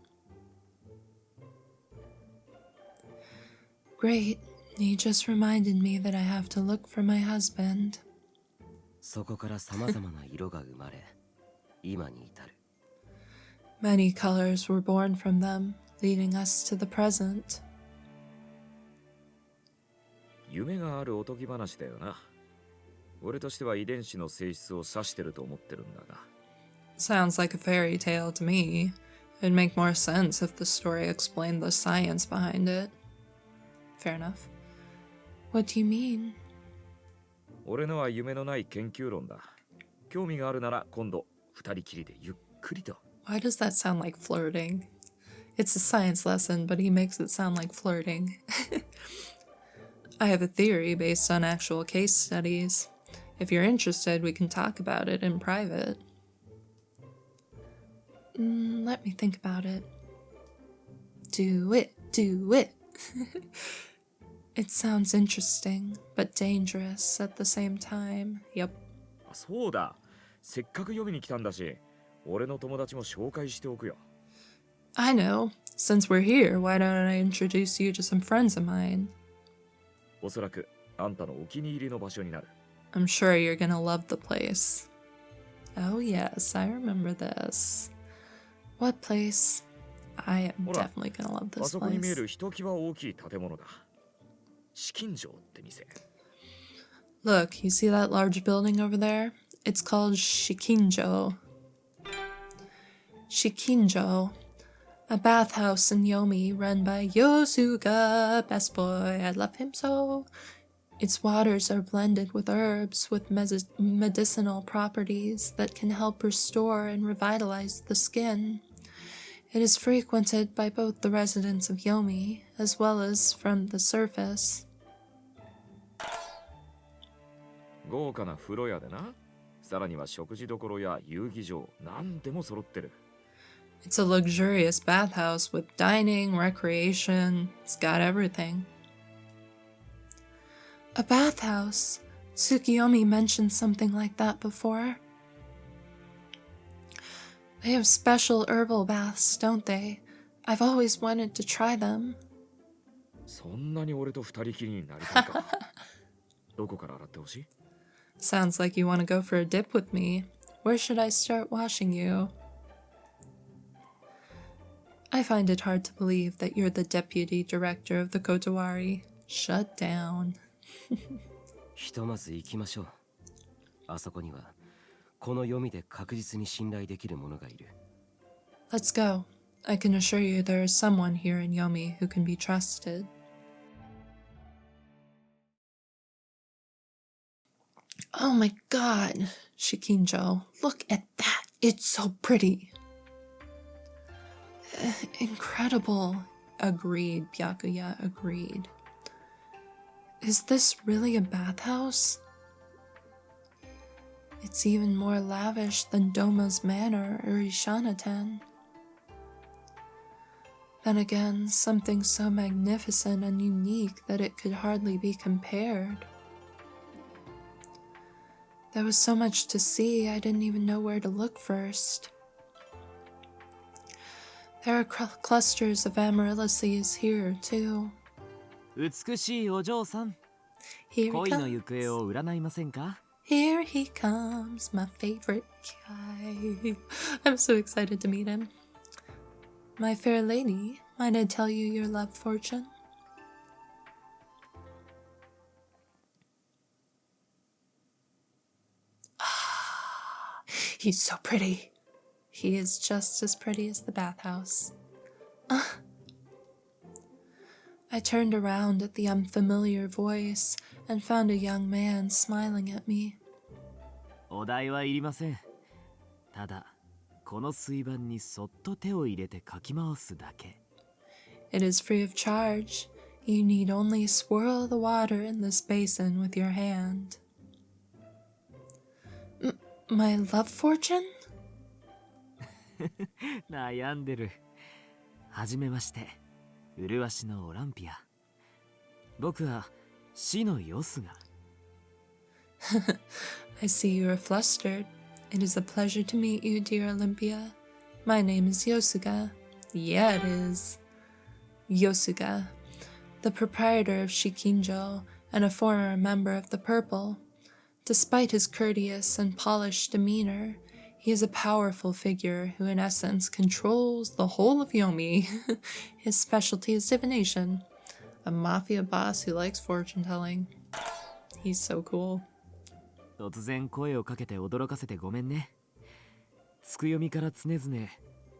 Great. He just reminded me that I have to look for my husband. そこから様々な色が生まれ、今に至る。 Many colors were born from them, leading us to the present. 夢があるおとぎ話だよな。俺としては遺伝子の性質を指してると思ってるんだが。 Sounds like a fairy tale to me. It'd make more sense if the story explained the science behind it. Fair enough. What do you mean? 俺のは夢のない研究論だ。興味があるなら今度二人きりでゆっくりと。 Why does that sound like flirting? It's a science lesson, but he makes it sound like flirting. I have a theory based on actual case studies. If you're interested, we can talk about it in private. Let me think about it. Do it. It sounds interesting, but dangerous at the same time. Yep. そうだ。せっかく読みに来たんだし、俺の友達も紹介しておくよ。 I know. Since we're here, why don't I introduce you to some friends of mine? おそらくあんたのお気に入りの場所になる。 I'm sure you're gonna love the place. Oh yes, I remember this. What place? I am ほら、 definitely gonna love あ this そこに見え place. るひときわ大きい建物だ。紫禁城って店。 Look, you see that large building over there? It's called Shikinjo. Shikinjo, a bathhouse in Yomi run by Yosuga, best boy, I love him so. Its waters are blended with herbs with medicinal properties that can help restore and revitalize the skin. It is frequented by both the residents of Yomi as well as from the surface. 豪華な風呂屋でな。さらには食事処や遊技場、なんでも揃ってる。 It's a luxurious bathhouse with dining, recreation. It's got everything. A bathhouse? Tsukiyomi mentioned something like that before. They have special herbal baths, don't they? I've always wanted to try them. そんなに俺と二人きりになりたいか。どこから洗ってほしい？ Sounds like you want to go for a dip with me. Where should I start washing you? I find it hard to believe that you're the deputy director of the Kotowari. Shut down. ひとまず行きましょう。あそこにはこの読みで確実に信頼できる者がいる。 Let's go. I can assure you there is someone here in Yomi who can be trusted. Oh my god, Shikinjo, look at that. It's so pretty. Incredible. Agreed, Byakuya, agreed. Is this really a bathhouse? It's even more lavish than Doma's manor or Ishanatan. Then again, something so magnificent and unique that it could hardly be compared. There was so much to see, I didn't even know where to look first. There are clusters of amaryllises here, too. 美しいお嬢さん、 Here he 恋の行 comes. 方を占いませんか？ Here he comes, my favorite guy. I'm so excited to meet him. My fair lady, might I tell you your love fortune? Ah, he's so pretty. He is just as pretty as the bathhouse. I turned around at the unfamiliar voice and found a young man smiling at me. お題はいりません。ただ、この水盤にそっと手を入れてかき回すだけ。 It is free of charge. You need only swirl the water in this basin with your hand. My love fortune? 悩んでる。はじめまして。麗しのオランピア。僕は死のヨスが。I see you are flustered. It is a pleasure to meet you, dear Olympia. My name is Yosuga. Yeah, it is. Yosuga, the proprietor of Shikinjo and a former member of the Purple. Despite his courteous and polished demeanor, he is a powerful figure who in essence controls the whole of Yomi. His specialty is divination. A mafia boss who likes fortune telling. He's so cool. 突然声をかけて驚かせてごめんね。つくよみから常々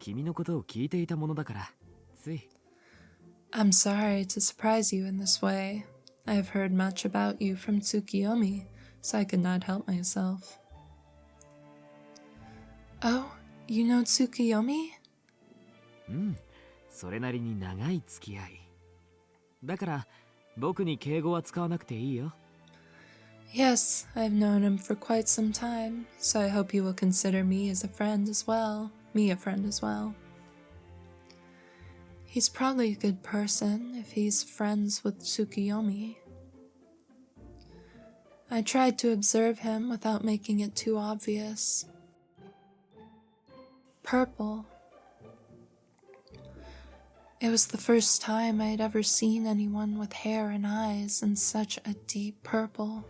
君のことを聞いていたものだからつい。I'm sorry to surprise you in this way. I have heard much about you from Tsukiyomi, so I could not help myself. Oh, you know Tsukiyomi? うん、それなりに長い付き合い。だから僕に敬語は使わなくていいよ。Yes, I've known him for quite some time, so I hope you will consider me as a friend as well. Me a friend as well. He's probably a good person if he's friends with Tsukiyomi. I tried to observe him without making it too obvious. Purple. It was the first time I had ever seen anyone with hair and eyes in such a deep purple.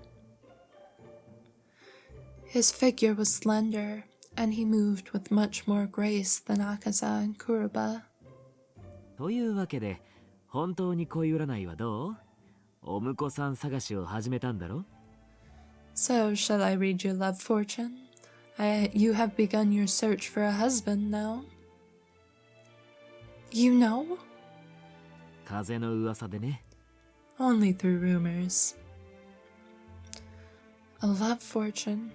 His figure was slender, and he moved with much more grace than Akaza and Kuroba. というわけで、本当に恋占いはどう？お婿さん探しを始めたんだろ？ So, shall I read your love fortune? You have begun your search for a husband now. You know? 風の噂でね。 Only through rumors. A love fortune.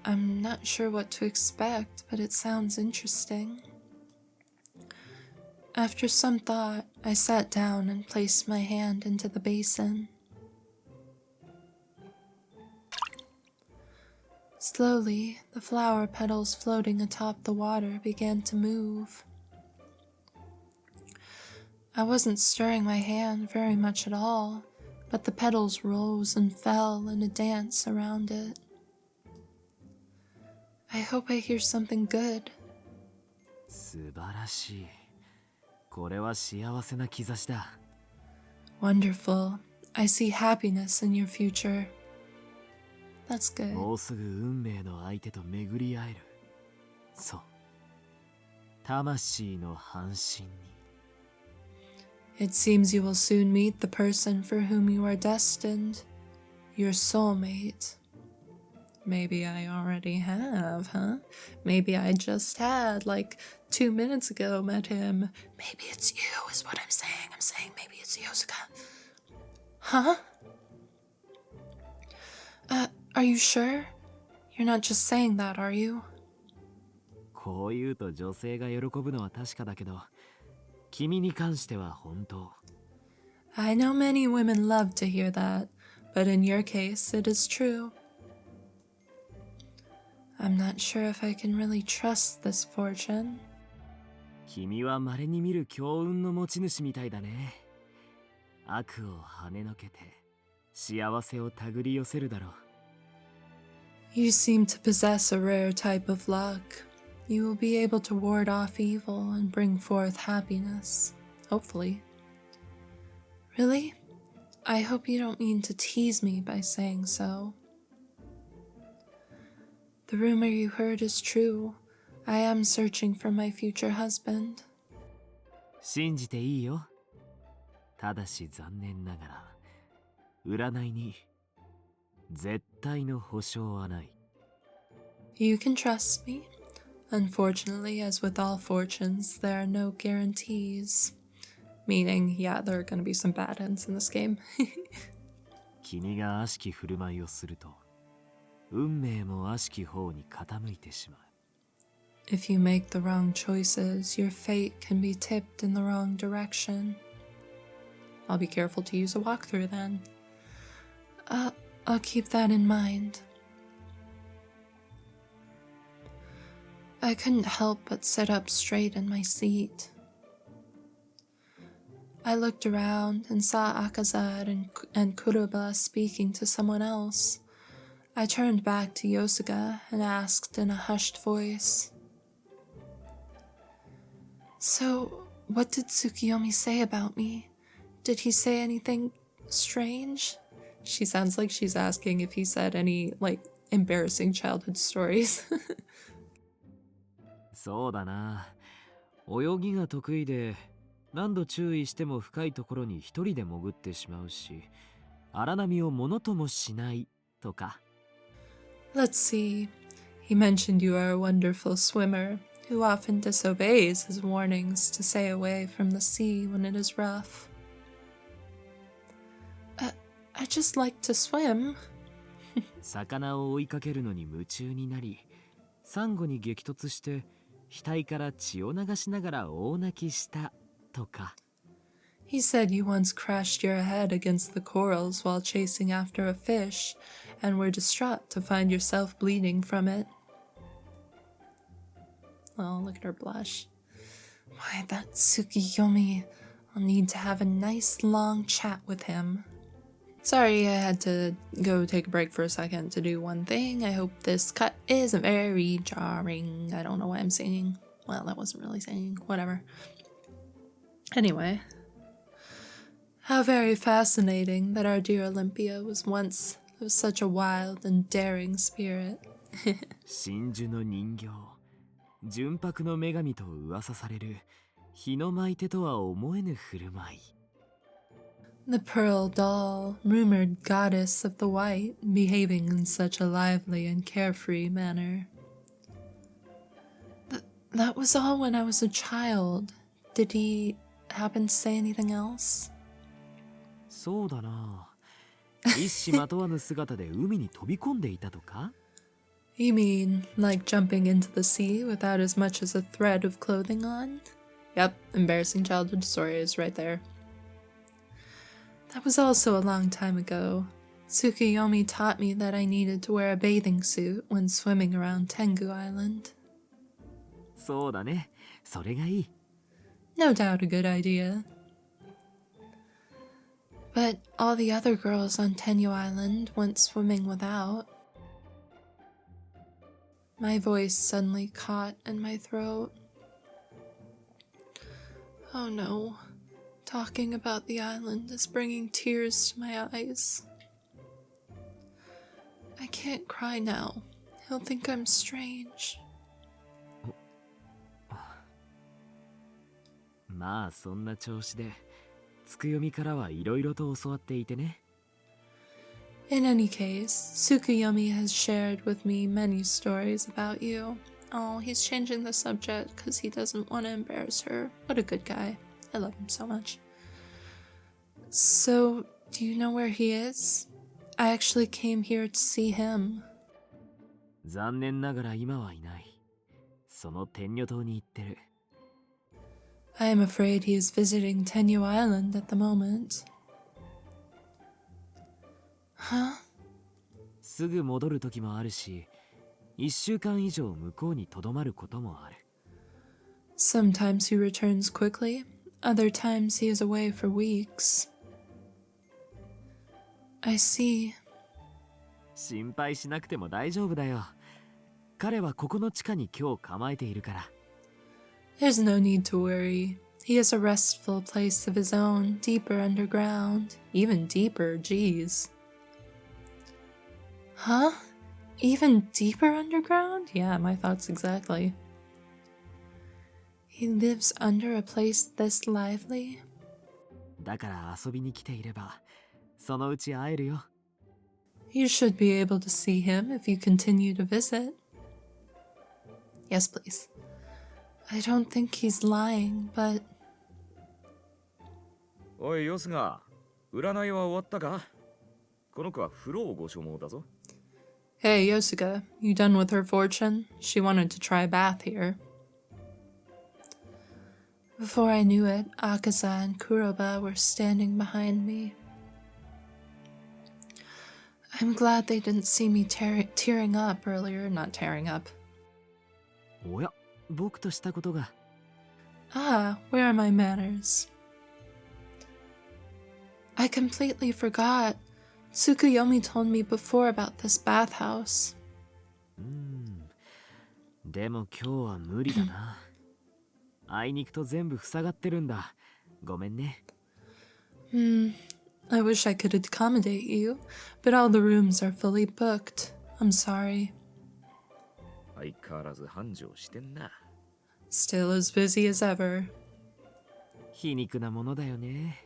I'm not sure what to expect, but it sounds interesting. After some thought, I sat down and placed my hand into the basin. Slowly, the flower petals floating atop the water began to move. I wasn't stirring my hand very much at all, but the petals rose and fell in a dance around it. I hope I hear something good. 素晴らしい。これは幸せな兆しだ。Wonderful. I see happiness in your future. That's good. もうすぐ運命の相手と巡り会える。そう。魂の半身に。It seems you will soon meet the person for whom you are destined. Your soulmate. Maybe I already have, huh? Maybe I just had, like 2 minutes ago, met him. Maybe it's you, is what I'm saying. I'm saying maybe it's Yosuga. Huh? Are you sure? You're not just saying that, are you? こう言うと女性が喜ぶのは確かだけど、君に関しては本当。I know many women love to hear that, but in your case, it is true. I'm not sure if I can really trust this fortune. 君は稀に見る強運の持ち主みたいだね。悪を跳ねのけて幸せを手繰り寄せるだろう。You seem to possess a rare type of luck. You will be able to ward off evil and bring forth happiness, hopefully. Really? I hope you don't mean to tease me by saying so. The rumor you heard is true. I am searching for my future husband. 信じていいよ。ただし残念ながら、占いに絶対の保証はない。You can trust me. Unfortunately, as with all fortunes, there are no guarantees. Meaning, yeah, there are going to be some bad ends in this game. 君が悪しき振る舞いをすると、運命も悪しき方に傾いてしまう。If you make the wrong choices, your fate can be tipped in the wrong direction. I'll be careful to use a walkthrough then. I'll keep that in mind. I couldn't help but sit up straight in my seat. I looked around and saw Akaza and Kuroba speaking to someone else. I turned back to Yosuga and asked in a hushed voice. So, what did Tsukiyomi say about me? Did he say anything strange? She sounds like she's asking if he said any, embarrassing childhood stories. そうだな。泳ぎが得意で、何度注意しても深いところに一人で潜ってしまうし、荒波をものともしないとか。Let's see. He mentioned you are a wonderful swimmer who often disobeys his warnings to stay away from the sea when it is rough. I just like to swim. 魚を追いかけるのに夢中になり、サンゴに激突して額から血を流しながら大泣きしたとか。He said you once crashed your head against the corals while chasing after a fish and were distraught to find yourself bleeding from it. Oh, look at her blush. Why, that Tsukiyomi. I'll need to have a nice long chat with him. Sorry, I had to go take a break for a second to do one thing. I hope this cut isn't very jarring. I don't know why I'm singing. Well, that wasn't really singing. Whatever. Anyway. How very fascinating that our dear Olympia was once of such a wild and daring spirit. 真珠の人形、純白の女神と噂される日の舞手とは思えぬ振る舞い。The pearl doll, rumored goddess of the white, behaving in such a lively and carefree manner. That was all when I was a child. Did he happen to say anything else? そうだな。一糸まとわぬ姿で海に飛び込んでいたとか？ You mean, like jumping into the sea without as much as a thread of clothing on? Yep, embarrassing childhood story is right there. That was also a long time ago. Tsukiyomi taught me that I needed to wear a bathing suit when swimming around Tengu Island. そうだね。それがいい。No doubt a good idea. But all the other girls on Tenyu Island went swimming without. My voice suddenly caught in my throat. Oh no. Talking about the island is bringing tears to my eyes. I can't cry now. He'll think I'm strange. まあそんな調子で、つくよみからはいろいろと教わっていてね。In any case, Tsukuyomi has shared with me many stories about you. Oh, he's changing the subject because he doesn't want to embarrass her. What a good guy. I love him so much. So, do you know where he is? I actually came here to see him. 残念ながら今はいない。その天女島に行ってる。I am afraid he is visiting Tenyu Island at the moment. Huh? すぐ戻る時もあるし、1週間以上向こうに留まることもある。Sometimes he returns quickly, other times he is away for weeks. I see. 心配しなくても大丈夫だよ。彼はここの地下に今日構えているから。There's no need to worry. He has a restful place of his own, deeper underground. Even deeper, geez. Huh? Even deeper underground? Yeah, my thoughts exactly. He lives under a place this lively? だから遊びに来ていれば、そのうち会えるよ。You should be able to see him if you continue to visit. Yes, please. I don't think he's lying, but... おい、ヨスが、占いは終わったか？この子は風呂をご所望だぞ。Hey, Yosuga, you done with her fortune? She wanted to try a bath here. Before I knew it, Akaza and Kuroba were standing behind me. I'm glad they didn't see me tearing up earlier. Not tearing up. おや、僕としたことが。Ah, where are my manners? I completely forgot. Tsukuyomi told me before about this bathhouse. でも今日は無理だな。あいにくと全部塞がってるんだ。ごめんね。I wish I could accommodate you, but all the rooms are fully booked. I'm sorry. 相変わらず繁盛してんな。Still as busy as ever. 皮肉なものだよね。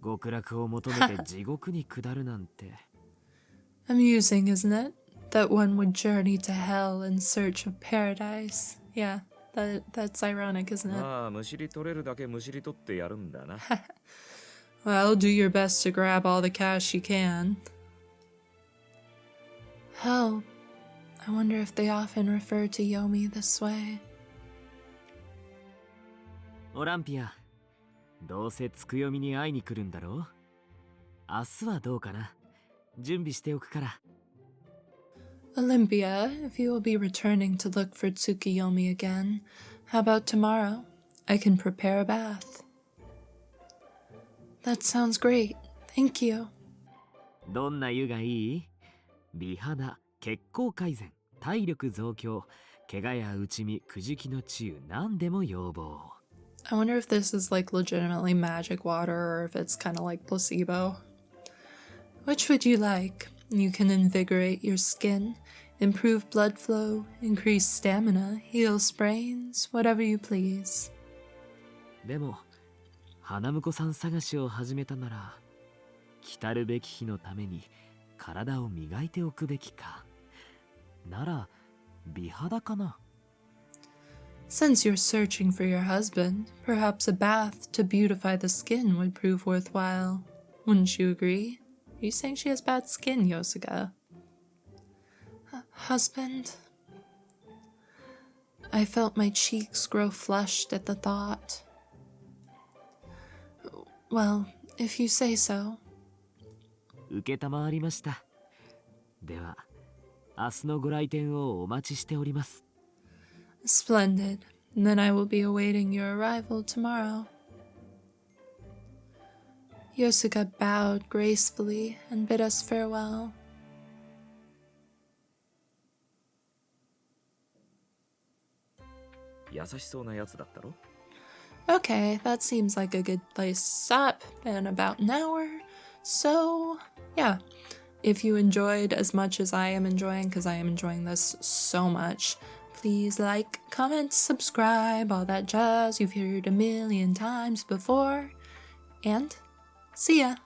極楽を求めて地獄に下るなんて。Amusing, isn't it? That one would journey to hell in search of paradise. Yeah, that's ironic, isn't it? まあ、むしり取れるだけむしり取ってやるんだな。Well, do your best to grab all the cash you can. Hell, I wonder if they often refer to Yomi this way. オランピア、どうせつくよみに会いに来るんだろう？明日はどうかな？準備しておくから。Olympia, if you will be returning to look for Tsukuyomi again, how about tomorrow? I can prepare a bath. That sounds great. Thank you. どんな湯がいい？美肌、血行改善、体力増強、怪我や打ち身、くじきの治癒、何でも要望。I wonder if this is like legitimately magic water or if it's kind of like placebo. Which would you like? You can invigorate your skin, improve blood flow, increase stamina, heal sprains, whatever you please. でも、花婿さん探しを始めたなら、来るべき日のために体を磨いておくべきか。なら、美肌かな。Since you're searching for your husband, perhaps a bath to beautify the skin would prove worthwhile. Wouldn't you agree? Are you saying she has bad skin, Yosuga? Husband? I felt my cheeks grow flushed at the thought. Well, if you say so. 承りました。では、明日のご来店をお待ちしております。Splendid. Then I will be awaiting your arrival tomorrow. Yosuga bowed gracefully and bid us farewell. Okay, that seems like a good place to stop. Been about an hour. So, yeah. If you enjoyed as much as I am enjoying, because I am enjoying this so much, please like, comment, subscribe, all that jazz you've heard a million times before. And see ya!